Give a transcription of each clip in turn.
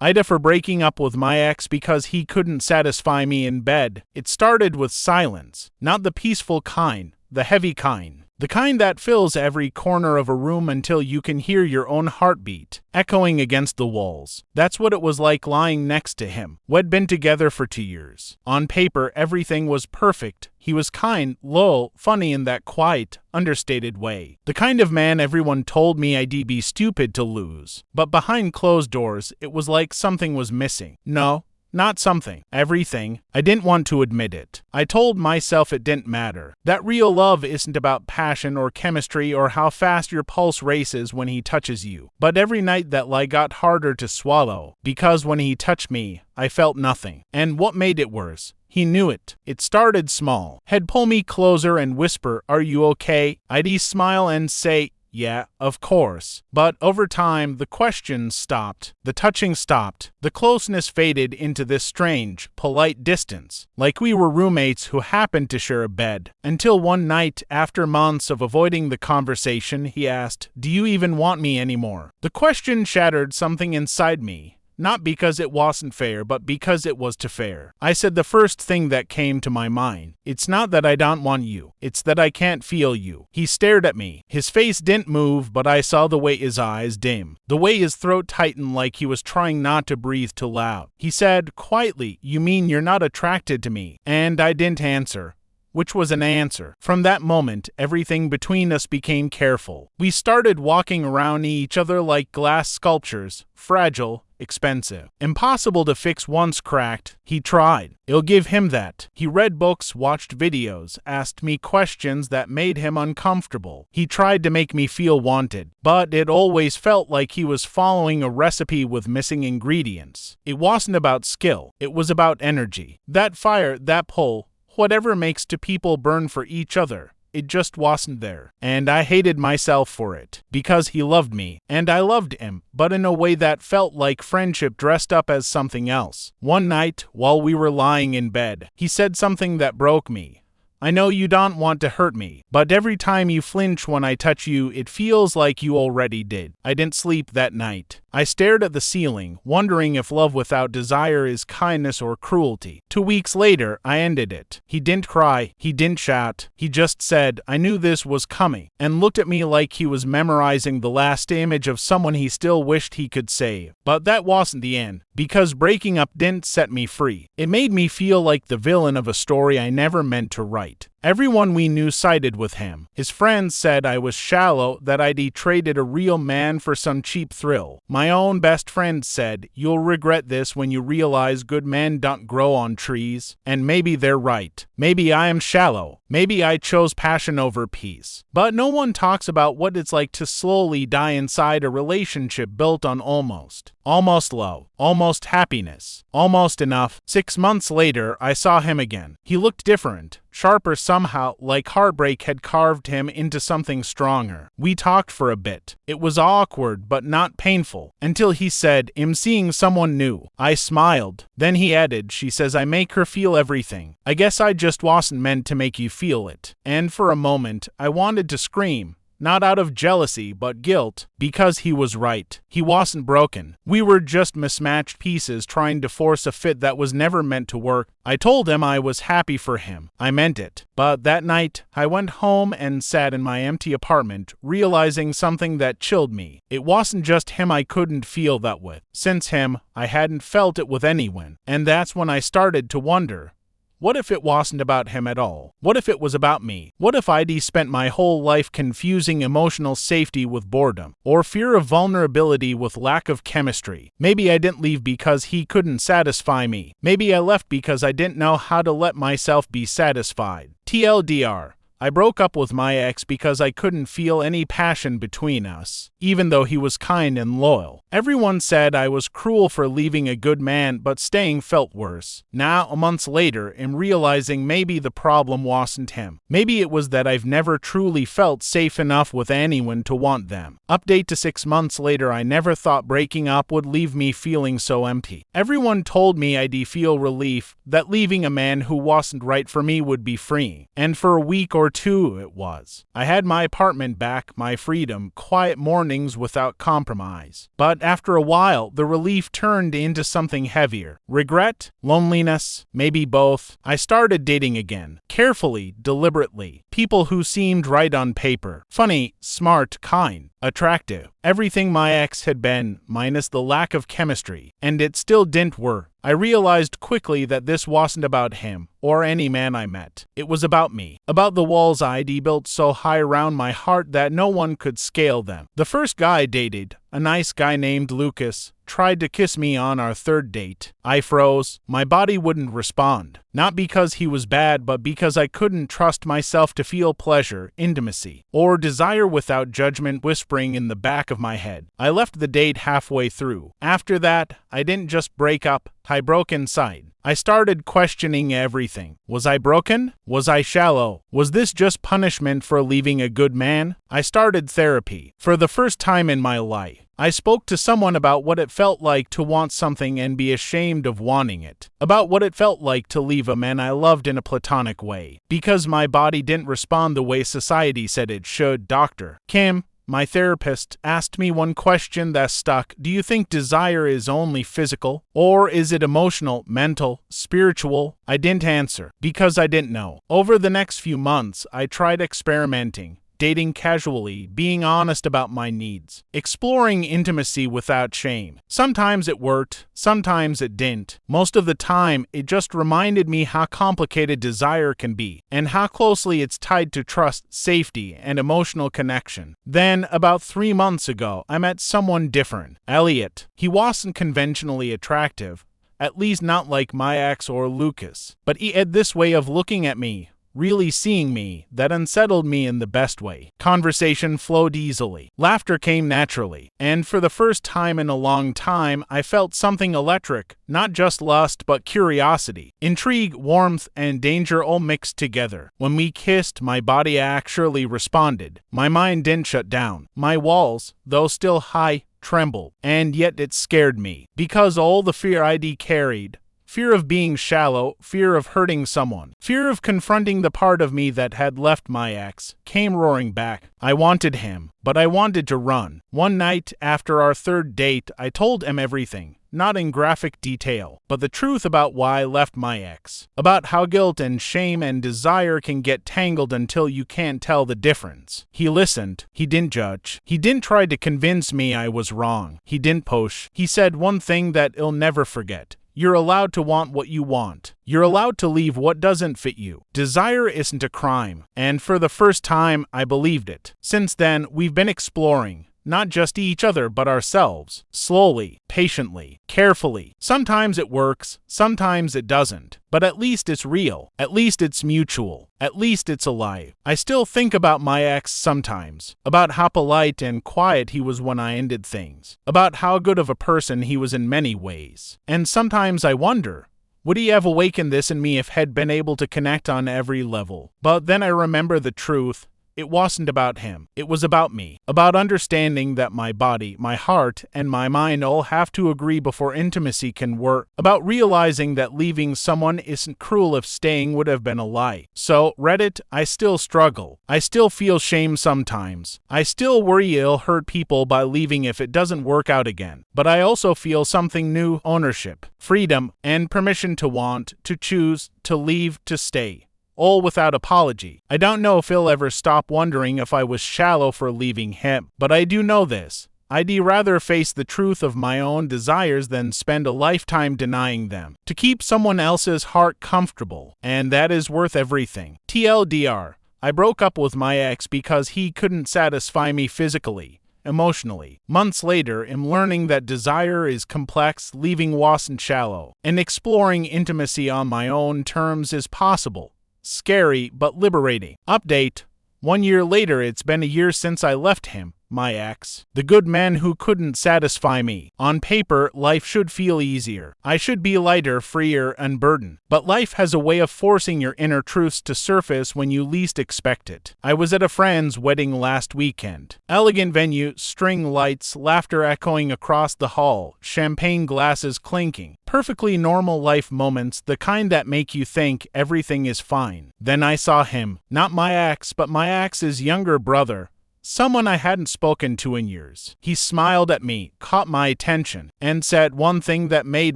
aitah for breaking up with my ex because he couldn't satisfy me in bed. It started with silence, not the peaceful kind, the heavy kind. The kind that fills every corner of a room until you can hear your own heartbeat echoing against the walls. That's what it was like lying next to him. We'd been together for 2 years. On paper, everything was perfect. He was kind, loyal, funny in that quiet, understated way. The kind of man everyone told me I'd be stupid to lose. But behind closed doors, it was like something was missing. No. Not something, everything. I didn't want to admit it. I told myself it didn't matter. That real love isn't about passion or chemistry or how fast your pulse races when he touches you. But every night that lie got harder to swallow, because when he touched me, I felt nothing. And what made it worse? He knew it. It started small. He'd pull me closer and whisper, "Are you okay?" I'd smile and say, "Yeah, of course." But over time, the questions stopped, the touching stopped, the closeness faded into this strange, polite distance, like we were roommates who happened to share a bed. Until one night, after months of avoiding the conversation, he asked, "Do you even want me anymore?" The question shattered something inside me. Not because it wasn't fair, but because it was too fair. I said the first thing that came to my mind. "It's not that I don't want you. It's that I can't feel you." He stared at me. His face didn't move, but I saw the way his eyes dimmed, the way his throat tightened like he was trying not to breathe too loud. He said quietly, "You mean you're not attracted to me?" And I didn't answer. Which was an answer. From that moment, everything between us became careful. We started walking around each other like glass sculptures, fragile, expensive, impossible to fix once cracked. He tried. I'll give him that. He read books, watched videos, asked me questions that made him uncomfortable. He tried to make me feel wanted, but it always felt like he was following a recipe with missing ingredients. It wasn't about skill. It was about energy. That fire, that pull, whatever makes two people burn for each other, it just wasn't there. And I hated myself for it, because he loved me, and I loved him, but in a way that felt like friendship dressed up as something else. One night, while we were lying in bed, he said something that broke me. "I know you don't want to hurt me, but every time you flinch when I touch you, it feels like you already did." I didn't sleep that night. I stared at the ceiling, wondering if love without desire is kindness or cruelty. 2 weeks later, I ended it. He didn't cry, he didn't shout, he just said, "I knew this was coming," and looked at me like he was memorizing the last image of someone he still wished he could save. But that wasn't the end, because breaking up didn't set me free. It made me feel like the villain of a story I never meant to write. Everyone we knew sided with him. His friends said I was shallow, that I'd traded a real man for some cheap thrill. My own best friend said, "You'll regret this when you realize good men don't grow on trees." And maybe they're right. Maybe I am shallow. Maybe I chose passion over peace. But no one talks about what it's like to slowly die inside a relationship built on almost love, almost happiness, almost enough. 6 months later, I saw him again. He looked different, sharper somehow, like heartbreak had carved him into something stronger. We talked for a bit. It was awkward, but not painful, until he said, "I'm seeing someone new." I smiled. Then he added, "She says I make her feel everything. I guess I just wasn't meant to make you feel it." And for a moment, I wanted to scream. Not out of jealousy, but guilt, because he was right. He wasn't broken. We were just mismatched pieces trying to force a fit that was never meant to work. I told him I was happy for him. I meant it. But that night, I went home and sat in my empty apartment, realizing something that chilled me. It wasn't just him I couldn't feel that with. Since him, I hadn't felt it with anyone. And that's when I started to wonder, what if it wasn't about him at all? What if it was about me? What if I'd spent my whole life confusing emotional safety with boredom, or fear of vulnerability with lack of chemistry? Maybe I didn't leave because he couldn't satisfy me. Maybe I left because I didn't know how to let myself be satisfied. TLDR. I broke up with my ex because I couldn't feel any passion between us, even though he was kind and loyal. Everyone said I was cruel for leaving a good man, but staying felt worse. Now, months later, I'm realizing maybe the problem wasn't him. Maybe it was that I've never truly felt safe enough with anyone to want them. Update to 6 months later, I never thought breaking up would leave me feeling so empty. Everyone told me I'd feel relief, that leaving a man who wasn't right for me would be freeing. And for a week or 2 it was. I had my apartment back, my freedom, quiet mornings without compromise. But after a while, the relief turned into something heavier. Regret? Loneliness? Maybe both. I started dating again. Carefully, deliberately. People who seemed right on paper. Funny, smart, kind, attractive. Everything my ex had been, minus the lack of chemistry. And it still didn't work. I realized quickly that this wasn't about him, or any man I met. It was about me. About the walls I'd built so high around my heart that no one could scale them. The first guy I dated, a nice guy named Lucas, tried to kiss me on our third date. I froze. My body wouldn't respond. Not because he was bad, but because I couldn't trust myself to feel pleasure, intimacy, or desire without judgment whispering in the back of my head. I left the date halfway through. After that, I didn't just break up, I broke inside. I started questioning everything. Was I broken? Was I shallow? Was this just punishment for leaving a good man? I started therapy. For the first time in my life, I spoke to someone about what it felt like to want something and be ashamed of wanting it. About what it felt like to leave a man I loved in a platonic way. Because my body didn't respond the way society said it should. Dr. Kim, my therapist, asked me one question that stuck. Do you think desire is only physical? Or is it emotional, mental, spiritual? I didn't answer, because I didn't know. Over the next few months, I tried experimenting. Dating casually, being honest about my needs, exploring intimacy without shame. Sometimes it worked, sometimes it didn't. Most of the time, it just reminded me how complicated desire can be, and how closely it's tied to trust, safety, and emotional connection. Then, about 3 months ago, I met someone different. Elliot. He wasn't conventionally attractive, at least not like my ex or Lucas, but he had this way of looking at me, really seeing me, that unsettled me in the best way. Conversation flowed easily. Laughter came naturally. And for the first time in a long time, I felt something electric. Not just lust, but curiosity. Intrigue, warmth, and danger all mixed together. When we kissed, my body actually responded. My mind didn't shut down. My walls, though still high, trembled. And yet it scared me. Because all the fear I'd carried, fear of being shallow, fear of hurting someone, fear of confronting the part of me that had left my ex, came roaring back. I wanted him, but I wanted to run. One night, after our third date, I told him everything. Not in graphic detail, but the truth about why I left my ex. About how guilt and shame and desire can get tangled until you can't tell the difference. He listened. He didn't judge. He didn't try to convince me I was wrong. He didn't push. He said one thing that I'll never forget. You're allowed to want what you want. You're allowed to leave what doesn't fit you. Desire isn't a crime. And for the first time, I believed it. Since then, we've been exploring. Not just each other, but ourselves. Slowly, patiently, carefully. Sometimes it works, sometimes it doesn't. But at least it's real. At least it's mutual. At least it's alive. I still think about my ex sometimes. About how polite and quiet he was when I ended things. About how good of a person he was in many ways. And sometimes I wonder, would he have awakened this in me if he'd been able to connect on every level? But then I remember the truth. It wasn't about him. It was about me. About understanding that my body, my heart, and my mind all have to agree before intimacy can work. About realizing that leaving someone isn't cruel if staying would have been a lie. So, Reddit, I still struggle. I still feel shame sometimes. I still worry I'll hurt people by leaving if it doesn't work out again. But I also feel something new: ownership, freedom, and permission to want, to choose, to leave, to stay. All without apology. I don't know if he'll ever stop wondering if I was shallow for leaving him, but I do know this. I'd rather face the truth of my own desires than spend a lifetime denying them. To keep someone else's heart comfortable, and that is worth everything. TLDR, I broke up with my ex because he couldn't satisfy me physically, emotionally. Months later, I'm learning that desire is complex, leaving wasn't shallow, and exploring intimacy on my own terms is possible. Scary, but liberating. Update. 1 year later, it's been a year since I left him, my ex. The good man who couldn't satisfy me. On paper, life should feel easier. I should be lighter, freer, unburdened. But life has a way of forcing your inner truths to surface when you least expect it. I was at a friend's wedding last weekend. Elegant venue, string lights, laughter echoing across the hall, champagne glasses clinking. perfectly normal life moments, the kind that make you think everything is fine. Then I saw him, not my ex, but my ex's younger brother. Someone I hadn't spoken to in years. He smiled at me, caught my attention, and said one thing that made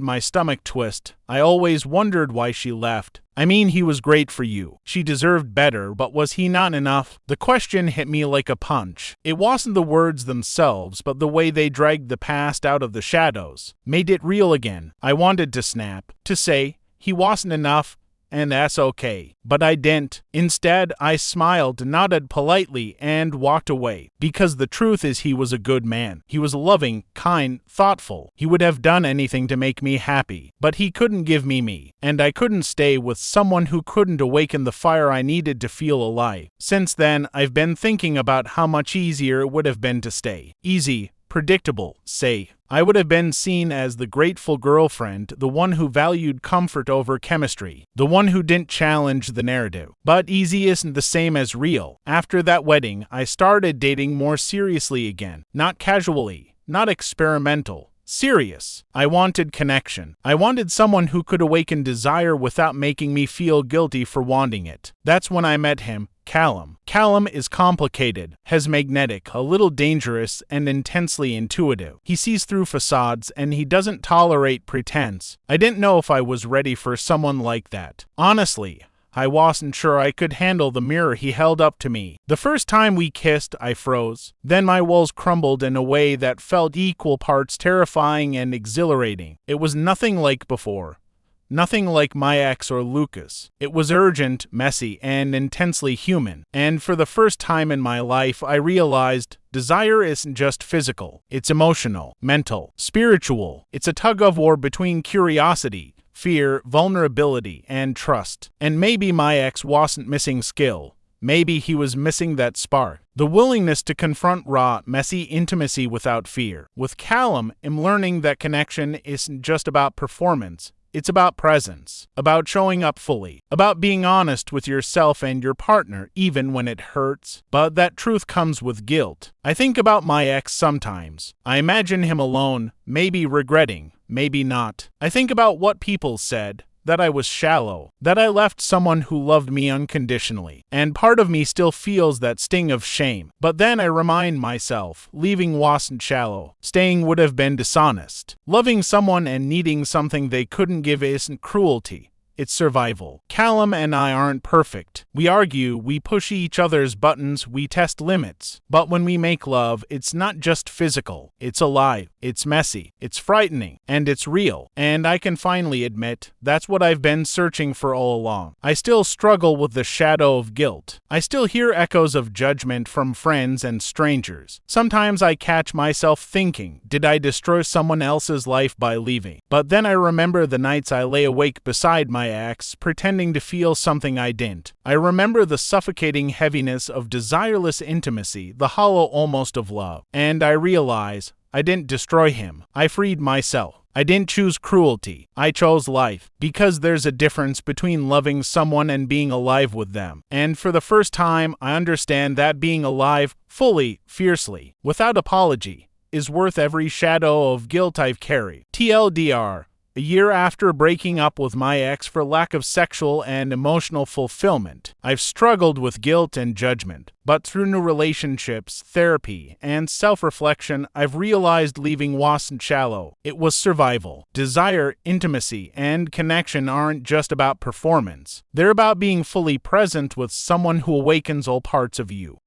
my stomach twist. I always wondered why she left. I mean, he was great for you. She deserved better, but was he not enough? The question hit me like a punch. It wasn't the words themselves, but the way they dragged the past out of the shadows, made it real again. I wanted to snap, to say, he wasn't enough, and that's okay. But I didn't. Instead, I smiled, nodded politely, and walked away. Because the truth is, he was a good man. He was loving, kind, thoughtful. He would have done anything to make me happy. But he couldn't give me me. And I couldn't stay with someone who couldn't awaken the fire I needed to feel alive. Since then, I've been thinking about how much easier it would have been to stay. Easy. Predictable, say. I would have been seen as the grateful girlfriend, the one who valued comfort over chemistry, the one who didn't challenge the narrative. But easy isn't the same as real. After that wedding, I started dating more seriously again. Not casually, not experimental. Serious. I wanted connection. I wanted someone who could awaken desire without making me feel guilty for wanting it. That's when I met him. Callum. Callum is complicated, has magnetic, a little dangerous, and intensely intuitive. He sees through facades, and he doesn't tolerate pretense. I didn't know if I was ready for someone like that. Honestly, I wasn't sure I could handle the mirror he held up to me. The first time we kissed, I froze. Then my walls crumbled in a way that felt equal parts terrifying and exhilarating. It was nothing like before. Nothing like my ex or Lucas. It was urgent, messy, and intensely human. And for the first time in my life, I realized desire isn't just physical. It's emotional, mental, spiritual. It's a tug-of-war between curiosity, fear, vulnerability, and trust. And maybe my ex wasn't missing skill. Maybe he was missing that spark. The willingness to confront raw, messy intimacy without fear. With Callum, I'm learning that connection isn't just about performance. It's about presence, about showing up fully, about being honest with yourself and your partner even when it hurts. But that truth comes with guilt. I think about my ex sometimes. I imagine him alone, maybe regretting, maybe not. I think about what people said, that I was shallow, that I left someone who loved me unconditionally, and part of me still feels that sting of shame. But then I remind myself, leaving wasn't shallow. Staying would have been dishonest. Loving someone and needing something they couldn't give isn't cruelty. It's survival. Callum and I aren't perfect. We argue, we push each other's buttons, we test limits. But when we make love, it's not just physical. It's alive, it's messy, it's frightening, and it's real. And I can finally admit, that's what I've been searching for all along. I still struggle with the shadow of guilt. I still hear echoes of judgment from friends and strangers. Sometimes I catch myself thinking, did I destroy someone else's life by leaving? But then I remember the nights I lay awake beside my ex, pretending to feel something I didn't. I remember the suffocating heaviness of desireless intimacy, the hollow almost of love. And I realize I didn't destroy him. I freed myself. I didn't choose cruelty. I chose life. Because there's a difference between loving someone and being alive with them. And for the first time, I understand that being alive, fully, fiercely, without apology, is worth every shadow of guilt I've carried. TLDR. A year after breaking up with my ex for lack of sexual and emotional fulfillment, I've struggled with guilt and judgment. But through new relationships, therapy, and self-reflection, I've realized leaving wasn't shallow. It was survival. Desire, intimacy, and connection aren't just about performance. They're about being fully present with someone who awakens all parts of you.